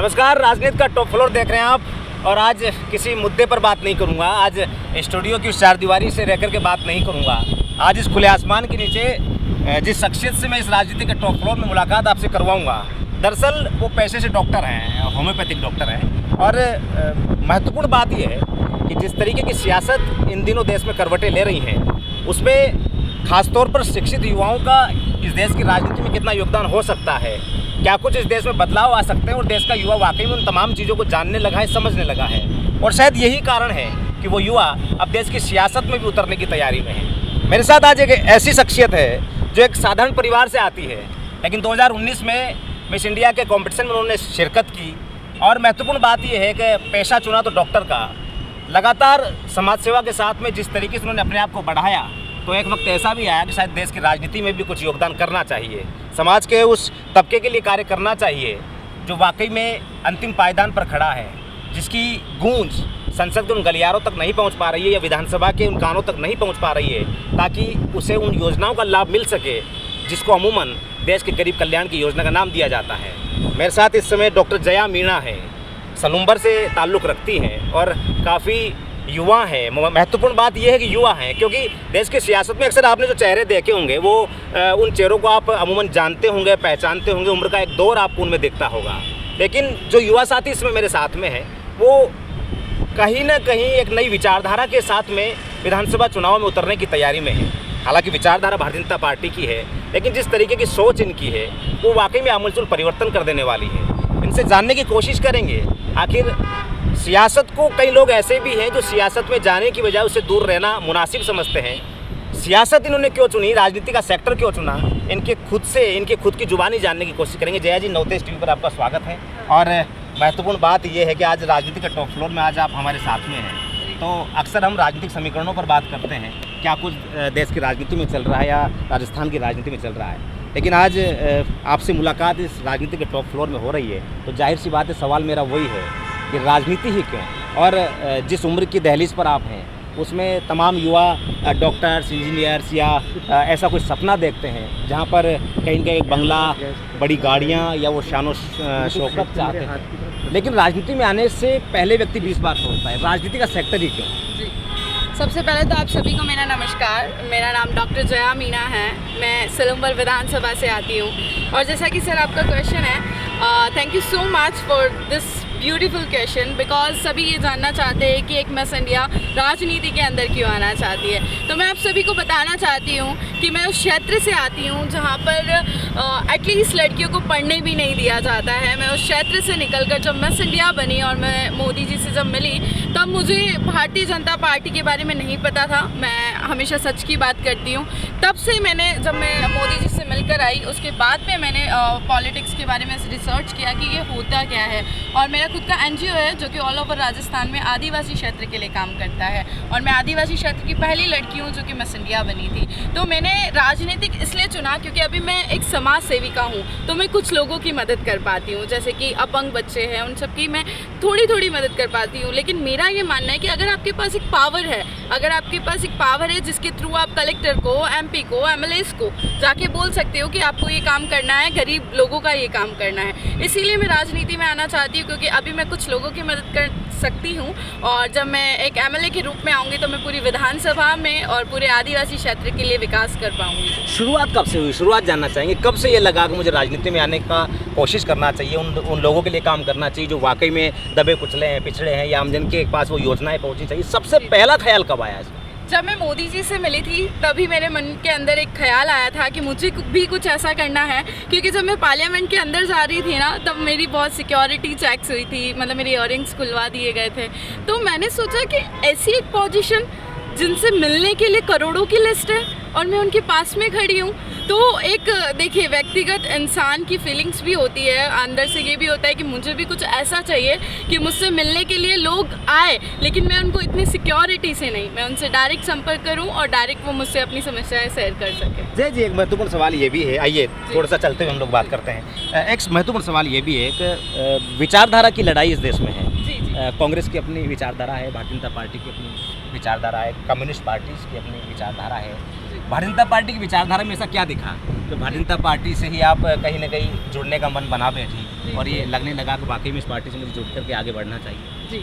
नमस्कार, राजनीति का टॉप फ्लोर देख रहे हैं आप। और आज किसी मुद्दे पर बात नहीं करूंगा। आज स्टूडियो की उस चारदीवारी से रहकर के बात नहीं करूंगा। आज इस खुले आसमान के नीचे जिस शख्सियत से मैं इस राजनीति के टॉप फ्लोर में मुलाकात आपसे करवाऊंगा, दरअसल वो पेशे से डॉक्टर हैं, होम्योपैथिक डॉक्टर हैं। और महत्वपूर्ण बात यह है कि जिस तरीके की सियासत इन दिनों देश में करवटें ले रही हैं, उसमें खासतौर पर शिक्षित युवाओं का इस देश की राजनीति में कितना योगदान हो सकता है, क्या कुछ इस देश में बदलाव आ सकते हैं और देश का युवा वाकई में उन तमाम चीज़ों को जानने लगा है, समझने लगा है। और शायद यही कारण है कि वो युवा अब देश की सियासत में भी उतरने की तैयारी में है। मेरे साथ आज एक ऐसी शख्सियत है जो एक साधारण परिवार से आती है, लेकिन 2019 में मिस इंडिया के कॉम्पिटिशन में उन्होंने शिरकत की। और महत्वपूर्ण बात यह है कि पेशा चुना तो डॉक्टर का, लगातार समाज सेवा के साथ में जिस तरीके से उन्होंने अपने आप को बढ़ाया, तो एक वक्त ऐसा भी आया कि शायद देश की राजनीति में भी कुछ योगदान करना चाहिए, समाज के उस तबके के लिए कार्य करना चाहिए जो वाकई में अंतिम पायदान पर खड़ा है, जिसकी गूंज संसद के उन गलियारों तक नहीं पहुंच पा रही है या विधानसभा के उन कानों तक नहीं पहुंच पा रही है, ताकि उसे उन योजनाओं का लाभ मिल सके जिसको अमूमन देश के गरीब कल्याण की योजना का नाम दिया जाता है। मेरे साथ इस समय डॉक्टर जया मीणा है, सलूम्बर से ताल्लुक़ रखती हैं और काफ़ी युवा है। महत्वपूर्ण बात यह है कि युवा हैं, क्योंकि देश की सियासत में अक्सर आपने जो चेहरे देखे होंगे वो उन चेहरों को आप अमूमन जानते होंगे, पहचानते होंगे, उम्र का एक दौर आपको उनमें दिखता होगा। लेकिन जो युवा साथी इसमें मेरे साथ में है, वो कहीं ना कहीं एक नई विचारधारा के साथ में विधानसभा चुनाव में उतरने की तैयारी में है। हालांकि विचारधारा भारतीय जनता पार्टी की है, लेकिन जिस तरीके की सोच इनकी है वो वाकई में आमूलचूल परिवर्तन कर देने वाली है। इनसे जानने की कोशिश करेंगे आखिर सियासत को। कई लोग ऐसे भी हैं जो सियासत में जाने की बजाय उससे दूर रहना मुनासिब समझते हैं। सियासत इन्होंने क्यों चुनी, राजनीति का सेक्टर क्यों चुना, इनके खुद की जुबानी जानने की कोशिश करेंगे। जया जी, नवतेज टीवी पर आपका स्वागत है। और महत्वपूर्ण बात यह है कि आज राजनीति के टॉप फ्लोर में आज आप हमारे साथ में हैं। तो अक्सर हम राजनीतिक समीकरणों पर बात करते हैं, क्या कुछ देश की राजनीति में चल रहा है या राजस्थान की राजनीति में चल रहा है, लेकिन आज आपसे मुलाकात इस राजनीति के टॉप फ्लोर में हो रही है, तो जाहिर सी बात है सवाल मेरा वही है कि राजनीति ही क्यों। और जिस उम्र की दहलीज पर आप हैं उसमें तमाम युवा डॉक्टर्स, इंजीनियर्स या ऐसा कुछ सपना देखते हैं जहाँ पर कहीं कहीं बंगला, बड़ी गाड़ियाँ या वो शानो शौकत चाहते हैं, लेकिन राजनीति में आने से पहले व्यक्ति 20 बार सोचता है राजनीति का सेक्टर ही क्यों। सबसे पहले तो आप सभी को मेरा नमस्कार। मेरा नाम डॉक्टर जया मीणा है, मैं सलूम्बर विधानसभा से आती हूँ। और जैसा कि सर आपका क्वेश्चन है, thank you so much for this beautiful question, because सभी ये जानना चाहते हैं कि एक मिस इंडिया राजनीति के अंदर क्यों आना चाहती है। तो मैं आप सभी को बताना चाहती हूँ कि मैं उस क्षेत्र से आती हूँ जहाँ पर एटलीस्ट लड़कियों को पढ़ने भी नहीं दिया जाता है। मैं उस क्षेत्र से निकलकर जब मिस इंडिया बनी और मैं मोदी जी से जब मिली, तब मुझे भारतीय जनता पार्टी के बारे में नहीं पता था। मैं हमेशा सच की बात करती हूँ। तब से जब मैं मोदी जी से मिलकर आई, उसके बाद में मैंने पॉलिटिक्स के बारे में रिसर्च किया कि ये होता क्या है। और मेरा खुद का एनजीओ है जो कि ऑल ओवर राजस्थान में आदिवासी क्षेत्र के लिए काम करता है, और मैं आदिवासी क्षेत्र की पहली लड़की हूँ जो कि मिस इंडिया बनी थी। तो मैंने राजनीतिक इसलिए चुना क्योंकि अभी मैं एक समाज सेविका हूँ, तो मैं कुछ लोगों की मदद कर पाती हूँ, जैसे कि अपंग बच्चे हैं, उन सबकी मैं थोड़ी मदद कर पाती हूँ। लेकिन मेरा ये मानना है कि अगर आपके पास एक पावर है, जिसके थ्रू आप कलेक्टर को, एमपी को, एमएलएस को जाके बोल सकते हो कि आपको ये काम करना है, गरीब लोगों का ये काम करना है। इसीलिए मैं राजनीति में आना चाहती हूँ, क्योंकि अभी मैं कुछ लोगों की मदद कर सकती हूँ। और जब मैं एक एमएलए के रूप में आऊँगी तो मैं पूरी विधानसभा में और पूरे आदिवासी क्षेत्र के लिए विकास कर पाऊँगी। शुरुआत कब से हुई, शुरुआत जानना चाहेंगे। कब से ये लगा कि मुझे राजनीति में आने का कोशिश करना चाहिए, उन लोगों के लिए काम करना चाहिए जो वाकई में दबे कुचले हैं, पिछड़े हैं, या आमजन के पास वो योजनाएं पहुँचनी चाहिए। सबसे पहला ख्याल कब आया इसमें? जब मैं मोदी जी से मिली थी तभी मेरे मन के अंदर एक ख्याल आया था कि मुझे भी कुछ ऐसा करना है। क्योंकि जब मैं पार्लियामेंट के अंदर जा रही थी ना, तब मेरी बहुत सिक्योरिटी चेक्स हुई थी, मतलब मेरे इयररिंग्स खुलवा दिए गए थे। तो मैंने सोचा कि ऐसी एक पोजीशन जिनसे मिलने के लिए करोड़ों की लिस्ट है और मैं उनके पास में खड़ी हूँ, तो एक देखिए व्यक्तिगत इंसान की फीलिंग्स भी होती है, अंदर से ये भी होता है कि मुझे भी कुछ ऐसा चाहिए कि मुझसे मिलने के लिए लोग आए, लेकिन मैं उनको इतनी सिक्योरिटी से नहीं, मैं उनसे डायरेक्ट संपर्क करूं और डायरेक्ट वो मुझसे अपनी समस्याएं शेयर कर सकें। जय जी, एक महत्वपूर्ण सवाल ये भी है, आइए थोड़ा सा चलते हुए हम लोग बात करते हैं। एक महत्वपूर्ण सवाल ये भी है कि विचारधारा की लड़ाई इस देश में है। कांग्रेस की अपनी विचारधारा है, भारतीय जनता पार्टी की अपनी विचारधारा है, कम्युनिस्ट पार्टीज की अपनी विचारधारा है। भारतीय जनता पार्टी की विचारधारा में ऐसा क्या दिखा तो भारतीय जनता पार्टी से ही आप कहीं ना कहीं जुड़ने का मन बना बैठी और ये लगने लगा कि वाकई में इस पार्टी से मुझे जुड़ करके आगे बढ़ना चाहिए? जी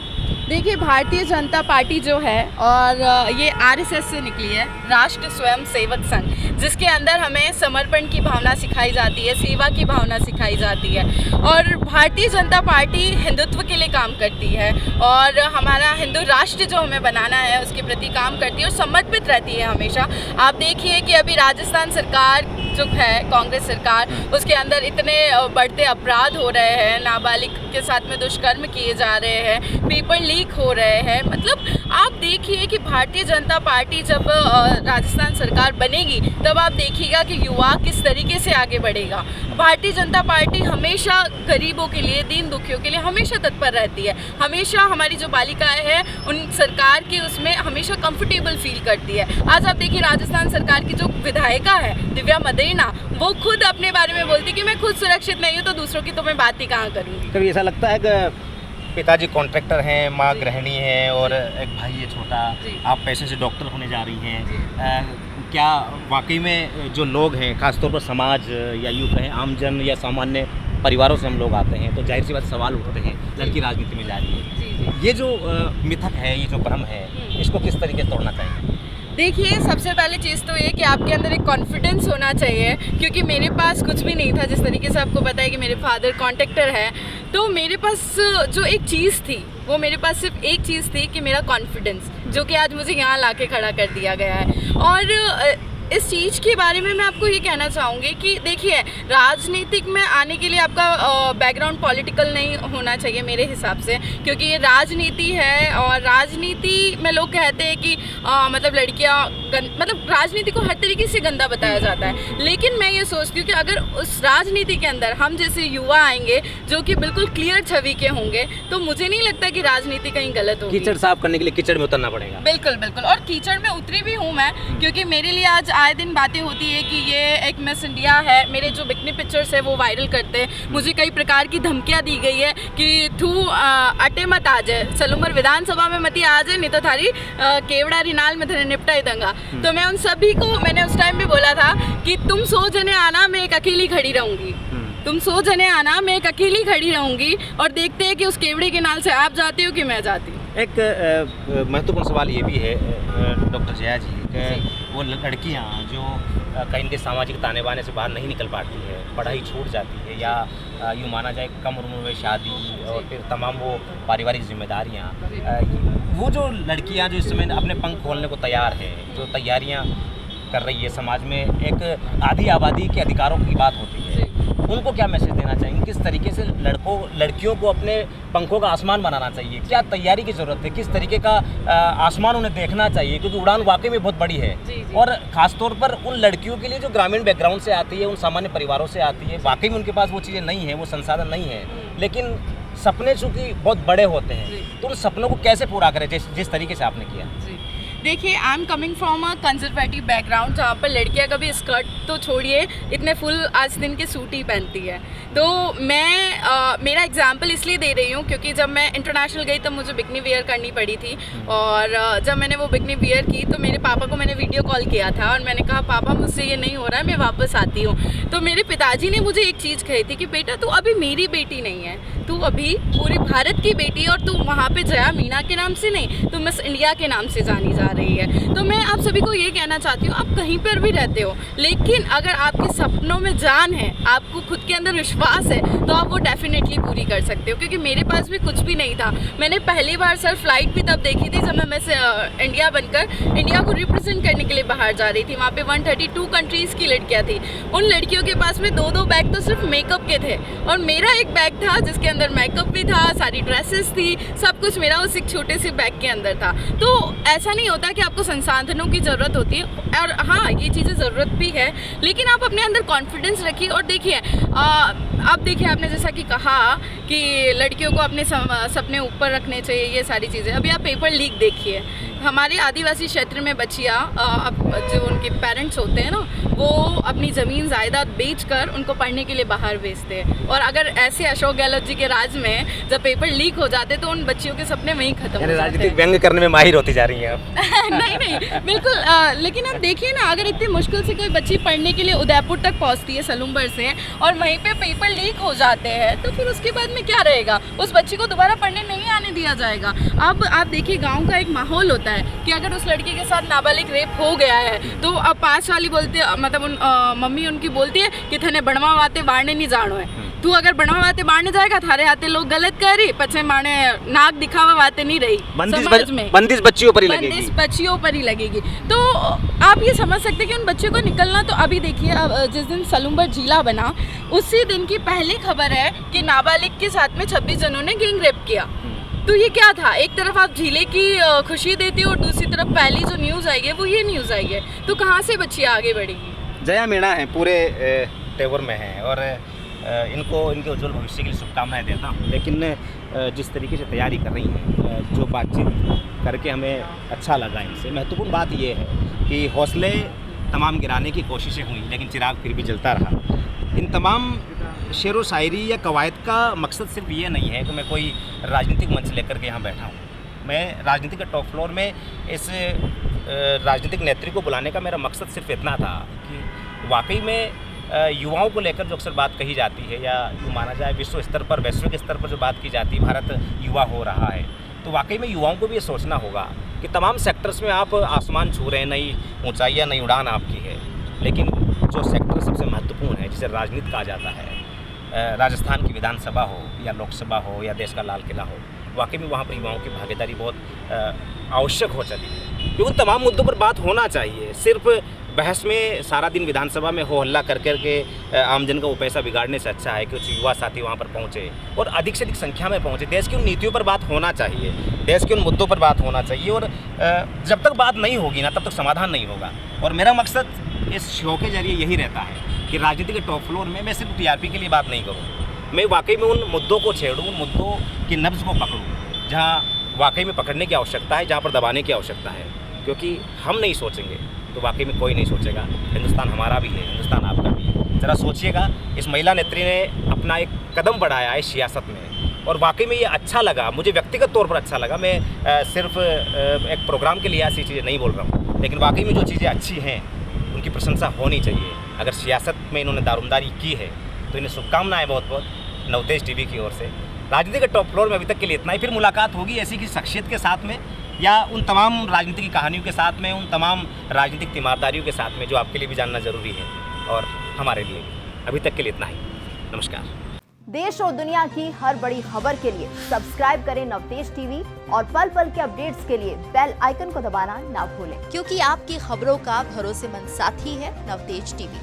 देखिए, भारतीय जनता पार्टी जो है और ये आरएसएस से निकली है, राष्ट्र स्वयं सेवक संघ, जिसके अंदर हमें समर्पण की भावना सिखाई जाती है, सेवा की भावना सिखाई जाती है। और भारतीय जनता पार्टी हिंदुत्व के लिए काम करती है और हमारा हिंदू राष्ट्र जो हमें बनाना है उसके प्रति काम करती है और समर्पित रहती है हमेशा। आप देखिए कि अभी राजस्थान सरकार जो है, कांग्रेस सरकार, उसके अंदर इतने बढ़ते अपराध हो रहे हैं, नाबालिग के साथ में दुष्कर्म किए जा रहे हैं, पेपर लीक हो रहे हैं। मतलब आप देखिए कि भारतीय जनता पार्टी जब राजस्थान सरकार बनेगी तब आप देखिएगा कि युवा किस तरीके से आगे बढ़ेगा। भारतीय जनता पार्टी हमेशा गरीबों के लिए, दीन दुखियों के लिए हमेशा तत्पर रहती है। हमेशा हमारी जो बालिकाएं हैं उन सरकार के उसमें हमेशा कंफर्टेबल फील करती है। आज आप देखिए राजस्थान सरकार की जो विधायिका है दिव्या मदेना, वो खुद अपने बारे में बोलती कि मैं खुद सुरक्षित नहीं हूँ तो दूसरों की तो मैं बात ही कहाँ करूँगी। कभी ऐसा लगता है कि पिताजी कॉन्ट्रैक्टर हैं, माँ गृहिणी है और एक भाई है छोटा, आप पैसे से डॉक्टर होने जा रही हैं, क्या वाकई में जो लोग हैं, खासतौर पर समाज या यूँ कहें आमजन या सामान्य परिवारों से हम लोग आते हैं तो जाहिर सी बात सवाल उठते हैं, लड़की राजनीति में जा रही है, ये जो मिथक है, ये जो भ्रम है, इसको किस तरीके से तोड़ना चाहिए? देखिए, सबसे पहले चीज़ तो ये कि आपके अंदर एक कॉन्फिडेंस होना चाहिए, क्योंकि मेरे पास कुछ भी नहीं था। जिस तरीके से आपको पता है कि मेरे फादर कॉन्ट्रैक्टर है, तो मेरे पास जो एक चीज़ थी वो मेरे पास सिर्फ एक चीज़ थी कि मेरा कॉन्फिडेंस, जो कि आज मुझे यहाँ लाके खड़ा कर दिया गया है। और इस चीज़ के बारे में मैं आपको ये कहना चाहूँगी कि देखिए, राजनीतिक में आने के लिए आपका बैकग्राउंड पॉलिटिकल नहीं होना चाहिए मेरे हिसाब से, क्योंकि ये राजनीति है और राजनीति में लोग कहते हैं कि मतलब लड़कियाँ मतलब राजनीति को हर तरीके से गंदा बताया जाता है। लेकिन मैं ये सोचती हूँ कि अगर उस राजनीति के अंदर हम जैसे युवा आएंगे जो कि बिल्कुल क्लियर छवि के होंगे, तो मुझे नहीं लगता कि राजनीति कहीं गलत होगी। कीचड़ साफ करने के लिए कीचड़ में उतरना पड़ेगा। बिल्कुल बिल्कुल, और कीचड़ में उतरी भी हूँ मैं, क्योंकि मेरे लिए आज आए दिन बातें होती है कि ये एक मिस इंडिया है, मेरे जो बिकनी पिक्चर्स है वो वायरल करते हैं, मुझे कई प्रकार की धमकियाँ दी गई है कि तू अटे मत आ जाए, सलूमर विधानसभा में मत आ जाए, नहीं तो थारी केवड़ा रिनाल में थाने निपटा ही दूंगा। तो मैं उन सभी को, मैंने उस टाइम भी बोला था कि तुम 100 जने आना, मैं एक अकेली खड़ी रहूंगी, तुम 100 जने आना, मैं एक अकेली खड़ी रहूंगी और देखते हैं कि उस केवड़े के नाल से आप जाते हो कि मैं जाती हूँ। एक महत्वपूर्ण सवाल ये भी है डॉक्टर जया जी, वो लड़कियाँ जो कहीं के सामाजिक ताने बाने से बाहर नहीं निकल पाती है, पढ़ाई छूट जाती है या यूँ माना जाए कम उम्र में शादी और फिर तमाम वो पारिवारिक जिम्मेदारियाँ, वो जो लड़कियाँ जो इस समय अपने पंख खोलने को तैयार है, जो तैयारियाँ कर रही है, समाज में एक आधी आबादी के अधिकारों की बात होती है, उनको क्या मैसेज देना चाहेंगे? किस तरीके से लड़कियों को अपने पंखों का आसमान बनाना चाहिए? क्या तैयारी की ज़रूरत है? किस तरीके का आसमान उन्हें देखना चाहिए? क्योंकि उड़ान वाकई में बहुत बड़ी है। और ख़ासतौर पर उन लड़कियों के लिए जो ग्रामीण बैकग्राउंड से आती है, उन सामान्य परिवारों से आती है, वाकई में उनके पास वो चीज़ें नहीं हैं, वो संसाधन नहीं है, लेकिन सपने चूँकि बहुत बड़े होते हैं, तो उन सपनों को कैसे पूरा करें जिस तरीके से आपने किया? देखिए, I am coming from a conservative background, जहाँ पर लड़कियाँ कभी स्कर्ट तो छोड़िए, इतने फुल आज दिन के सूट ही पहनती है। तो मैं मेरा एग्जांपल इसलिए दे रही हूँ क्योंकि जब मैं इंटरनेशनल गई तब मुझे बिकनी वियर करनी पड़ी थी, और जब मैंने वो बिकनी वियर की तो मेरे पापा को मैंने वीडियो कॉल किया था और मैंने कहा पापा मुझसे ये नहीं हो रहा है, मैं वापस आती हूँ। तो मेरे पिताजी ने मुझे एक चीज़ कही थी कि बेटा तू अभी मेरी बेटी नहीं है, तू अभी पूरे भारत की बेटी, और तू वहाँ पे जया मीना के नाम से नहीं, तू मिस इंडिया के नाम से जानी जा रही है। तो मैं आप सभी को ये कहना चाहती हूँ, आप कहीं पर भी रहते हो, लेकिन अगर आपके सपनों में जान है, आपको खुद के अंदर विश्वास है, तो आप वो डेफिनेटली पूरी कर सकते हो। क्योंकि मेरे पास भी कुछ भी नहीं था। मैंने पहली बार सर फ्लाइट भी तब देखी थी जब मैं मिस इंडिया बनकर इंडिया को रिप्रेजेंट करने के लिए बाहर जा रही थी। वहाँ पे 132 कंट्रीज़ की लड़कियाँ थी। उन लड़कियों के पास में 2-2 बैग तो सिर्फ मेकअप के थे, और मेरा एक बैग था जिसके अंदर मेकअप भी था, सारी ड्रेसेस थी, सब कुछ मेरा उस एक छोटे से बैग के अंदर था। तो ऐसा नहीं होता कि आपको संसाधनों की ज़रूरत होती है, और हाँ ये चीज़ें ज़रूरत भी है, लेकिन आप अपने अंदर कॉन्फिडेंस रखिए। और देखिए अब देखिए, आपने जैसा कि कहा कि लड़कियों को अपने सपने ऊपर रखने चाहिए, ये सारी चीज़ें। अभी आप पेपर लीक देखिए, हमारे आदिवासी क्षेत्र में बच्चियाँ जो उनके पेरेंट्स होते हैं ना, वो अपनी ज़मीन जायदाद बेचकर उनको पढ़ने के लिए बाहर भेजते हैं। और अगर ऐसे अशोक गहलोत जी के राज में जब पेपर लीक हो जाते तो उन बच्चियों के सपने वहीं खत्म हो जाते हैं। राजनीतिक व्यंग करने में माहिर होती जा रही हैं आप। नहीं बिल्कुल। लेकिन अब देखिए ना, अगर इतनी मुश्किल से कोई बच्ची पढ़ने के लिए उदयपुर तक पहुंचती है सलूम्बर से, और वहीं पे पेपर लीक हो जाते हैं, तो फिर उसके बाद में क्या रहेगा? उस बच्ची को दोबारा पढ़ने नहीं आने दिया जाएगा। अब आप देखिए, गांव का एक माहौल होता है कि अगर उस लड़की के साथ नाबालिग रेप हो गया है तो अब 5 वाली बोलती है, मतलब मम्मी उनकी बोलती है कि थने बनवा बाते बाढ़ने नहीं जानो है। तू अगर बनवा बाते बाढ़ने जाएगा, थारे हाथे लोग गलत करी, पछे माने नाक दिखावा बातें नहीं रही समाज में, बंदिश बच्चियों पर ही लगेगी। बंदिश बच्चियों पर ही लगेगी। तो आप ये समझ सकते हैं कि उन बच्चों को निकलना, तो अभी देखिए, जिस दिन सलूम्बर जिला बना उसी दिन की पहली खबर है कि नाबालिग के साथ में 26 जनों ने गैंग रेप किया। तो ये क्या था? एक तरफ आप जिले की खुशी देती हो और दूसरी तरफ पहली जो न्यूज़ आई है वो ये न्यूज़ आई है। तो कहाँ से बच्ची आगे बढ़ेगी? जया मीणा है, पूरे तेवर में है, और इनको इनके उज्जवल भविष्य के लिए शुभकामनाएं देता हूँ। लेकिन जिस तरीके से तैयारी कर रही हैं, जो बातचीत करके हमें अच्छा लगा इनसे, महत्वपूर्ण बात ये है कि हौसले तमाम गिराने की कोशिशें हुई लेकिन चिराग फिर भी जलता रहा। इन तमाम शेर व शायरी या कवायद का मकसद सिर्फ ये नहीं है कि मैं कोई राजनीतिक मंच लेकर के यहाँ बैठा हूँ। मैं राजनीति के टॉप फ्लोर में इस राजनीतिक नेत्री को बुलाने का मेरा मकसद सिर्फ इतना था कि वाकई में युवाओं को लेकर जो अक्सर बात कही जाती है, या यूँ माना जाए विश्व स्तर पर, वैश्विक स्तर पर जो बात की जाती है, भारत युवा हो रहा है, तो वाकई में युवाओं को भी ये सोचना होगा कि तमाम सेक्टर्स में आप आसमान छू रहे हैं, नई ऊंचाइयाँ, नई उड़ान आपकी है, लेकिन जो सेक्टर सबसे महत्वपूर्ण है, जिसे राजनीति कहा जाता है, राजस्थान की विधानसभा हो या लोकसभा हो या देश का लाल किला हो, वाकई में वहाँ पर युवाओं की भागीदारी बहुत आवश्यक हो चली है। क्योंकि उन तमाम मुद्दों पर बात होना चाहिए। सिर्फ बहस में सारा दिन विधानसभा में हो हल्ला कर के आमजन का वो पैसा बिगाड़ने से अच्छा है कि कुछ युवा साथी वहाँ पर पहुँचे और अधिक से अधिक संख्या में पहुँचे। देश की उन नीतियों पर बात होना चाहिए, देश के उन मुद्दों पर बात होना चाहिए, और जब तक बात नहीं होगी ना, तब तक समाधान नहीं होगा। और मेरा मकसद इस शो के जरिए यही रहता है कि राजनीति के टॉप फ्लोर में मैं सिर्फ टीआरपी के लिए बात नहीं करूँ, मैं वाकई में उन मुद्दों को छेड़ूँ, उन मुद्दों की नब्ज को पकड़ूँ जहाँ वाकई में पकड़ने की आवश्यकता है, जहाँ पर दबाने की आवश्यकता है। क्योंकि हम नहीं सोचेंगे तो वाकई में कोई नहीं सोचेगा। हिंदुस्तान हमारा भी है, हिंदुस्तान आपका भी है। ज़रा सोचिएगा, इस महिला नेत्री ने अपना एक कदम बढ़ाया है सियासत में, और वाकई में ये अच्छा लगा, मुझे व्यक्तिगत तौर पर अच्छा लगा। मैं सिर्फ एक प्रोग्राम के लिए ऐसी चीज़ें नहीं बोल रहा हूँ, लेकिन वाकई में जो चीज़ें अच्छी हैं उनकी प्रशंसा होनी चाहिए। अगर सियासत में इन्होंने दारोमदारी की है तो इन्हें शुभकामनाएँ बहुत बहुत नवतेज टीवी की ओर से। राजनीति के टॉप फ्लोर में अभी तक के लिए इतना ही। फिर मुलाकात होगी ऐसी की शख्सियत के साथ में, या उन तमाम राजनीतिक कहानियों के साथ में, उन तमाम राजनीतिक तीमारदारियों के साथ में जो आपके लिए भी जानना ज़रूरी है और हमारे लिए भी। अभी तक के लिए इतना ही। नमस्कार। देश और दुनिया की हर बड़ी खबर के लिए सब्सक्राइब करें नवतेज टीवी, और पल पल के अपडेट्स के लिए बेल आइकन को दबाना ना भूलें, क्योंकि आपकी खबरों का भरोसेमंद साथी है नवतेज टीवी।